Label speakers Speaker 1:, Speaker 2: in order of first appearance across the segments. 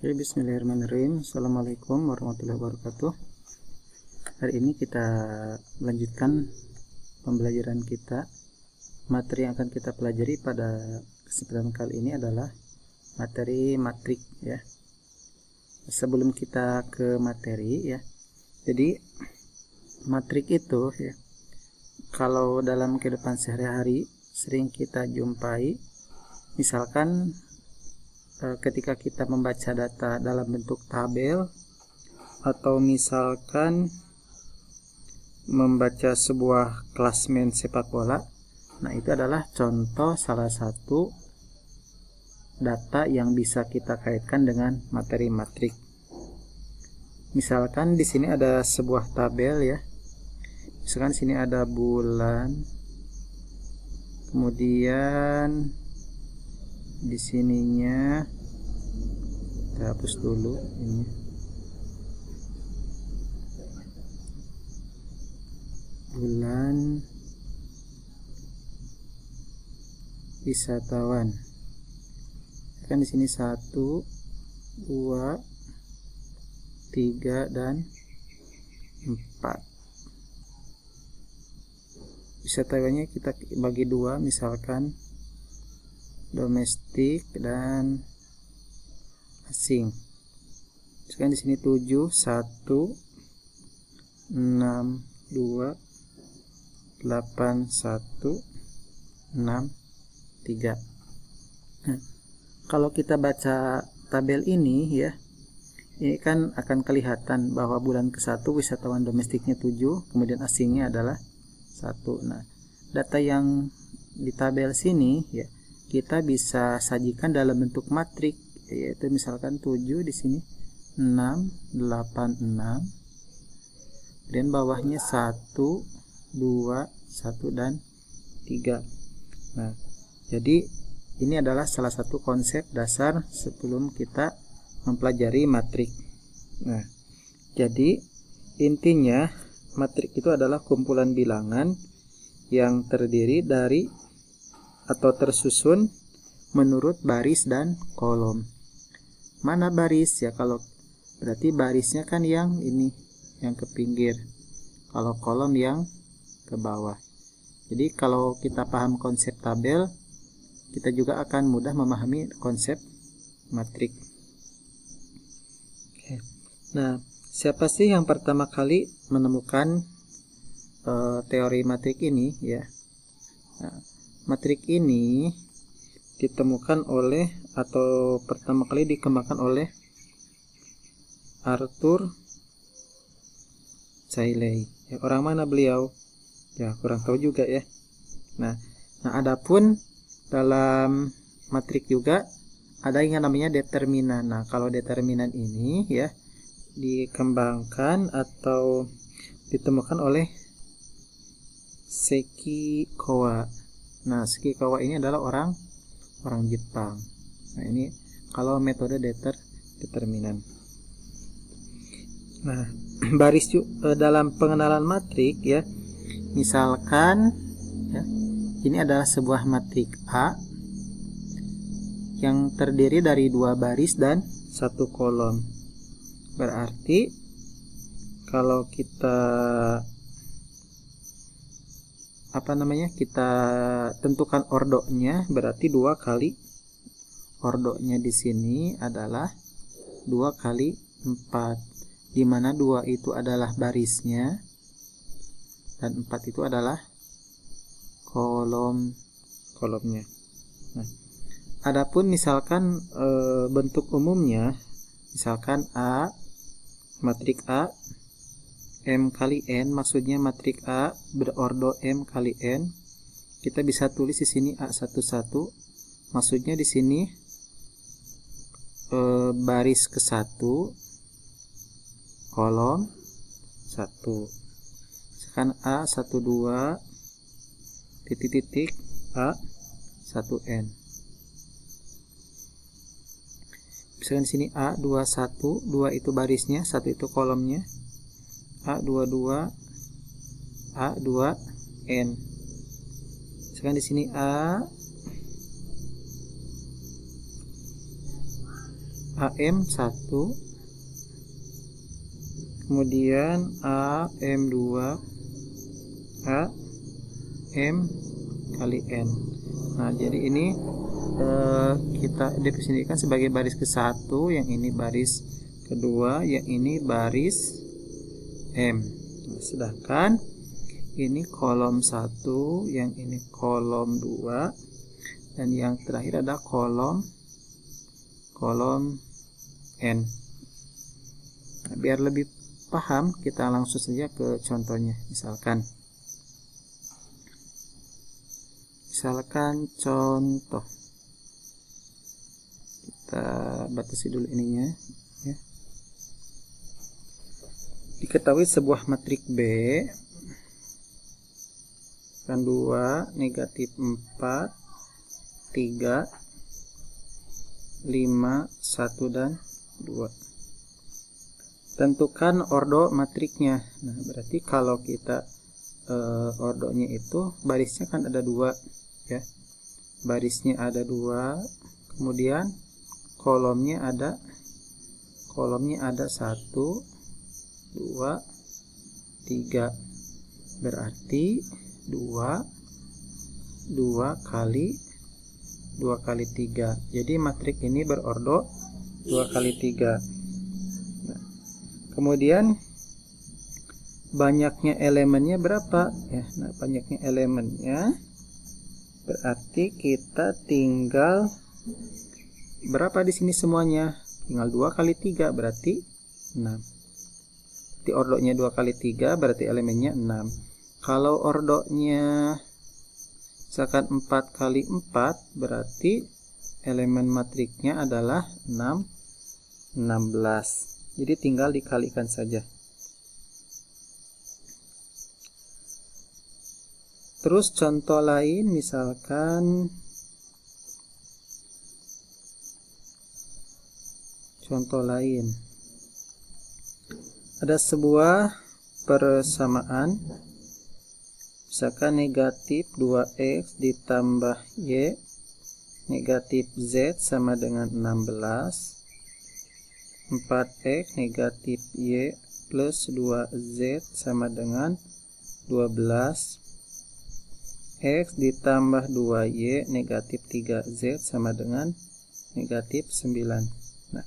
Speaker 1: Oke, bismillahirrahmanirrahim. Assalamualaikum warahmatullahi wabarakatuh. Hari ini kita melanjutkan pembelajaran kita. Materi yang akan kita pelajari pada kesempatan kali ini adalah materi matrik ya. Sebelum kita ke materi ya. Jadi matrik itu ya, kalau dalam kehidupan sehari-hari sering kita jumpai, misalkan ketika kita membaca data dalam bentuk tabel, atau misalkan membaca sebuah klasmen sepak bola. Nah, itu adalah contoh salah satu data yang bisa kita kaitkan dengan materi matrik. Misalkan di sini ada sebuah tabel ya. Misalkan sini ada bulan, kemudian di sininya kita hapus dulu ini. Bulan, wisatawan. Kan di sini 1, 2, 3 dan 4. Wisatawannya kita bagi 2, misalkan domestik dan asing. Sekarang di sini 7, 1, 6, 2, 8, 1, 6, 3. Nah, kalau kita baca tabel ini ya, ini kan akan kelihatan bahwa bulan ke-1 wisatawan domestiknya 7, kemudian asingnya adalah 1. Nah, data yang di tabel sini ya, kita bisa sajikan dalam bentuk matrik, yaitu misalkan 7 di sini, 6, 8, 6, dan bawahnya 1, 2, 1 dan 3. Nah, jadi ini adalah salah satu konsep dasar sebelum kita mempelajari matrik. Nah, jadi intinya matrik itu adalah kumpulan bilangan yang terdiri dari atau tersusun menurut baris dan kolom. Mana baris ya? Kalau berarti barisnya kan yang ini, yang ke pinggir. Kalau kolom yang ke bawah. Jadi kalau kita paham konsep tabel, kita juga akan mudah memahami konsep matrik. Oke. Nah, siapa sih yang pertama kali menemukan teori matrik ini ya? Nah, matrik ini ditemukan oleh atau pertama kali dikembangkan oleh Arthur Cayley. Ya, orang mana beliau? Ya, kurang tahu juga ya. Nah, adapun dalam matrik juga ada yang namanya determinan. Nah, kalau determinan ini ya dikembangkan atau ditemukan oleh Sekikawa. Nah, Sekikawa ini adalah orang Jepang. Nah, ini kalau metode determinan. Nah, baris dalam pengenalan matrik ya. Misalkan ya, ini adalah sebuah matrik A yang terdiri dari 2 baris dan 1 kolom. Berarti kalau kita kita tentukan ordonya, berarti 2 kali ordonya di sini adalah 2 kali 4, di mana 2 itu adalah barisnya dan 4 itu adalah kolomnya. Nah, adapun misalkan bentuk umumnya, misalkan A, matrik A M kali N, maksudnya matrik A berordo M kali N. Kita bisa tulis di sini A11, maksudnya di sini baris ke-1 kolom 1. Sekarang A12 titik-titik A1N. Misalkan di sini A21, 2 itu barisnya, 1 itu kolomnya. A22, A2N. Sekarang di sini AM1, kemudian AM2, AM kali N. Nah, jadi ini kita definisikan sebagai baris ke-1, yang ini baris kedua, yang ini baris M. Nah, sedangkan ini kolom 1, yang ini kolom 2, dan yang terakhir ada kolom N. Nah, biar lebih paham, kita langsung saja ke contohnya. Misalkan contoh, kita batasi dulu ininya ya. Diketahui sebuah matrik B kan 2, negatif 4, 3, 5, 1, dan 2. Tentukan ordo matriknya. Nah, berarti kalau kita ordonya itu barisnya kan ada 2 ya. Barisnya ada 2, kemudian kolomnya ada 1, 2, 3. Berarti 2 kali 3. Jadi matrik ini berordo 2 kali 3. Nah, kemudian banyaknya elemennya berapa ya? Nah, banyaknya elemennya berarti kita tinggal berapa di sini semuanya? Tinggal 2 kali 3 berarti 6. Di ordonya 2 kali 3 berarti elemennya 6. Kalau ordonya misalkan 4 kali 4 berarti elemen matriknya adalah 16. Jadi tinggal dikalikan saja. Terus contoh lain, misalkan ada sebuah persamaan, misalkan negatif 2x ditambah y negatif z sama dengan 16, 4x negatif y plus 2z sama dengan 12, x ditambah 2y negatif 3z sama dengan negatif 9. Nah,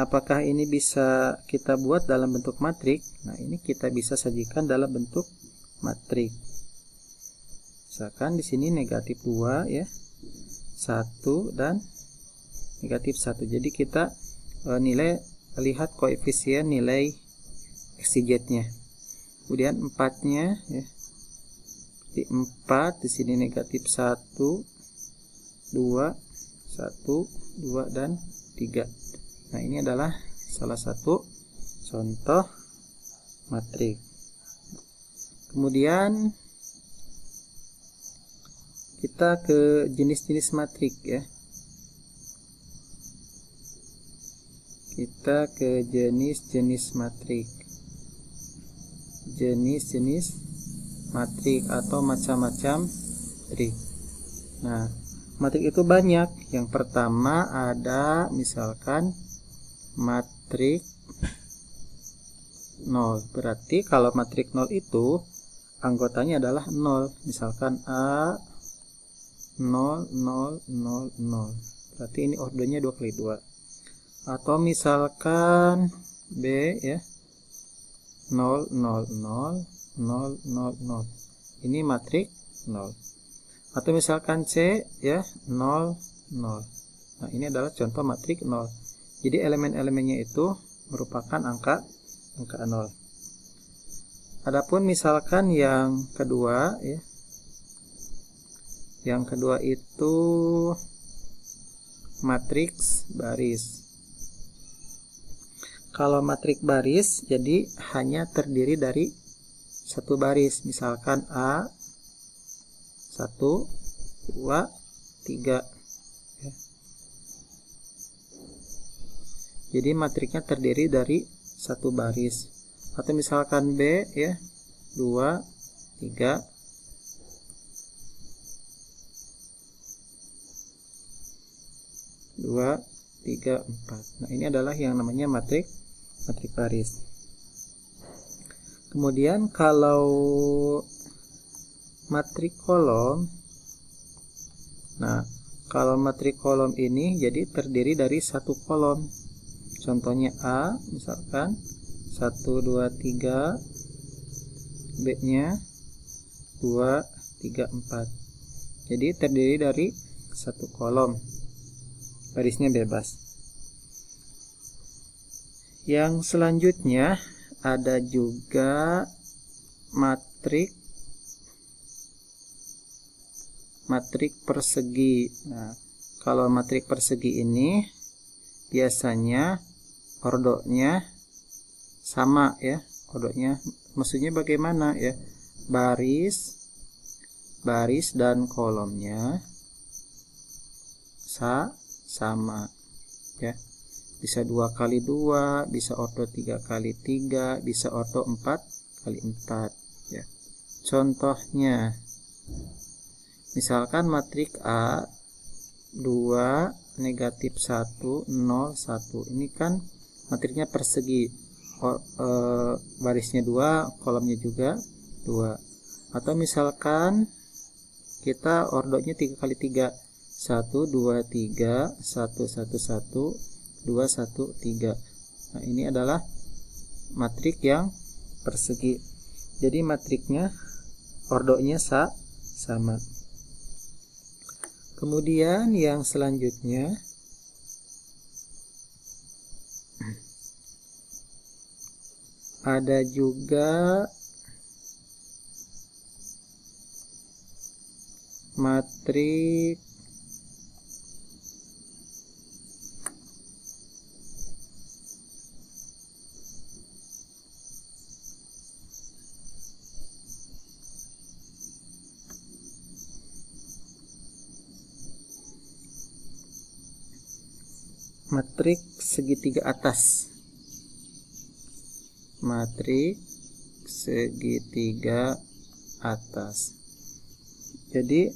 Speaker 1: apakah ini bisa kita buat dalam bentuk matrik? Nah, ini kita bisa sajikan dalam bentuk matrik. Misalkan di sini negatif 2 ya, 1 dan negatif 1. Jadi kita lihat koefisien nilai x, y-nya. Kemudian 4-nya ya. Di 4 di sini negatif 1, 2, 1, 2 dan 3. Nah, ini adalah salah satu contoh matrik. Kemudian kita ke jenis-jenis matrik ya. Kita ke jenis-jenis matrik. Jenis-jenis matrik atau macam-macam matrik. Nah, matrik itu banyak. Yang pertama ada misalkan matrik 0. Berarti kalau matrik 0 itu anggotanya adalah 0. Misalkan A 0, 0, 0, 0. Berarti ini ordonya 2 kali 2. Atau misalkan B ya, 0, 0, 0, 0, 0, 0. Ini matrik 0. Atau misalkan C ya, 0, 0. Nah, ini adalah contoh matrik 0. Jadi elemen-elemennya itu merupakan angka 0. Adapun misalkan yang kedua ya. Yang kedua itu matriks baris. Kalau matrik baris jadi hanya terdiri dari satu baris, misalkan A 1, 2, 3 ya. Jadi matriknya terdiri dari satu baris. Atau misalkan B ya 2, 3, 2, 3, 4. Nah, ini adalah yang namanya matrik baris. Kemudian kalau matrik kolom, nah kalau matrik kolom ini jadi terdiri dari satu kolom. Contohnya A, misalkan 1, 2, 3, B-nya 2, 3, 4. Jadi terdiri dari satu kolom, barisnya bebas. Yang selanjutnya ada juga matrik persegi. Nah, kalau matrik persegi ini biasanya ordonya sama ya. Ordonya maksudnya bagaimana ya? Baris dan kolomnya sama ya. Bisa 2 kali 2, bisa ordo 3 kali 3, bisa ordo 4 kali 4 ya. Contohnya misalkan matrik A 2 negatif 1 0 1. Ini kan matriknya persegi. Barisnya 2, kolomnya juga 2. Atau misalkan kita ordonya 3 kali 3. 1 2 3 1 1 1 2 1 3. Nah, ini adalah matrik yang persegi. Jadi matriknya ordonya sama. Kemudian yang selanjutnya ada juga matrik segitiga atas. Matrik segitiga atas. Jadi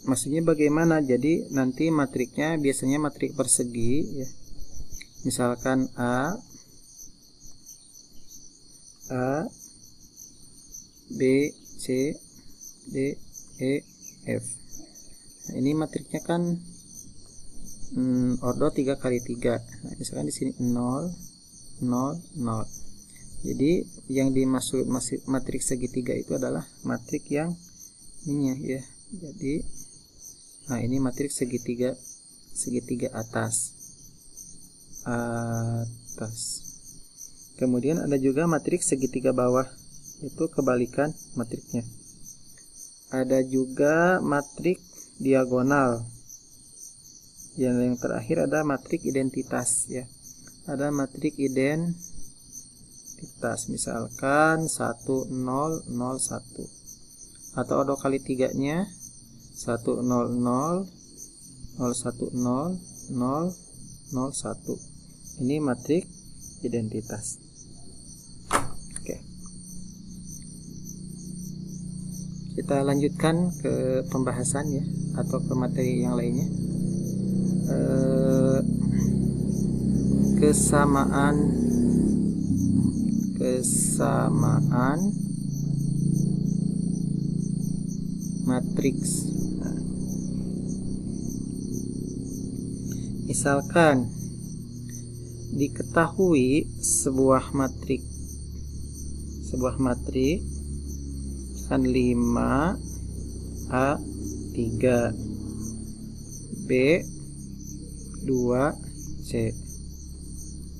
Speaker 1: maksudnya bagaimana? Jadi nanti matriknya biasanya matrik persegi ya. Misalkan A B C D E F. Nah, ini matriknya kan ordo 3 kali 3. Nah, misalkan di sini 0 0 0. Jadi yang dimaksud matrik segitiga itu adalah matrik yang ini ya. Jadi nah ini matrik segitiga atas. Kemudian ada juga matrik segitiga bawah, itu kebalikan matriknya. Ada juga matrik diagonal. Yang terakhir ada matrik identitas ya. Ada matrik identitas, misalkan 1 0 0 1. Atau ordo kali 3-nya 1 0 0 0 1 0 0 0 0 1. Ini matrik identitas. Oke. Kita lanjutkan ke pembahasan ya, atau ke materi yang lainnya. Kesamaan matriks. Nah, misalkan diketahui sebuah matrik kan 5 A 3 B 2 C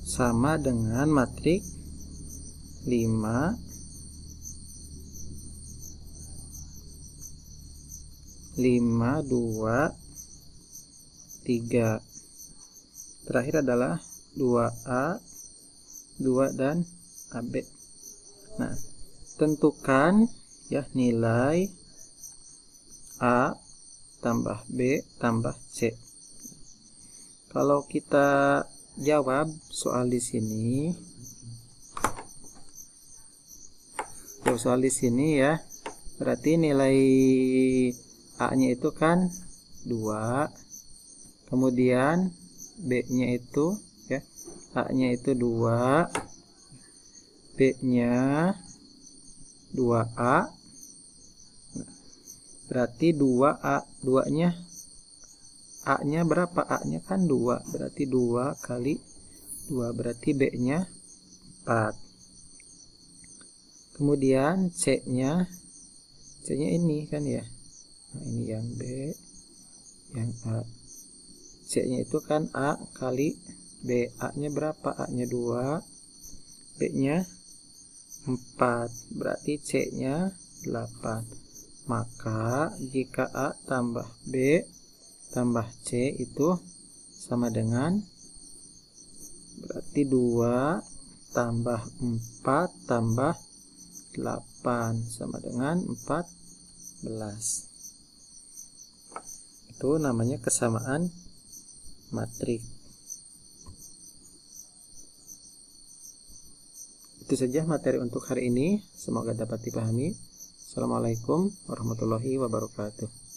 Speaker 1: sama dengan matrik 5 5 2 3. Terakhir adalah 2A 2 dan AB. Nah, tentukan ya nilai A tambah B tambah C. Kalau kita jawab soal di sini, ya, berarti nilai A-nya itu kan 2, kemudian B-nya itu ya, A-nya itu 2, B-nya 2A. Berarti 2A, 2-nya A-nya berapa? A-nya kan 2, berarti 2 kali 2, berarti B-nya 4. Kemudian C-nya ini kan ya. Nah, ini yang B, yang A. C-nya itu kan A kali B. A-nya berapa? A-nya 2, B-nya 4. Berarti C-nya 8. Maka jika A tambah B tambah C itu sama dengan, berarti 2 tambah 4 tambah 8 sama dengan 14. Itu namanya kesamaan matriks. Itu saja materi untuk hari ini. Semoga dapat dipahami. Assalamualaikum warahmatullahi wabarakatuh.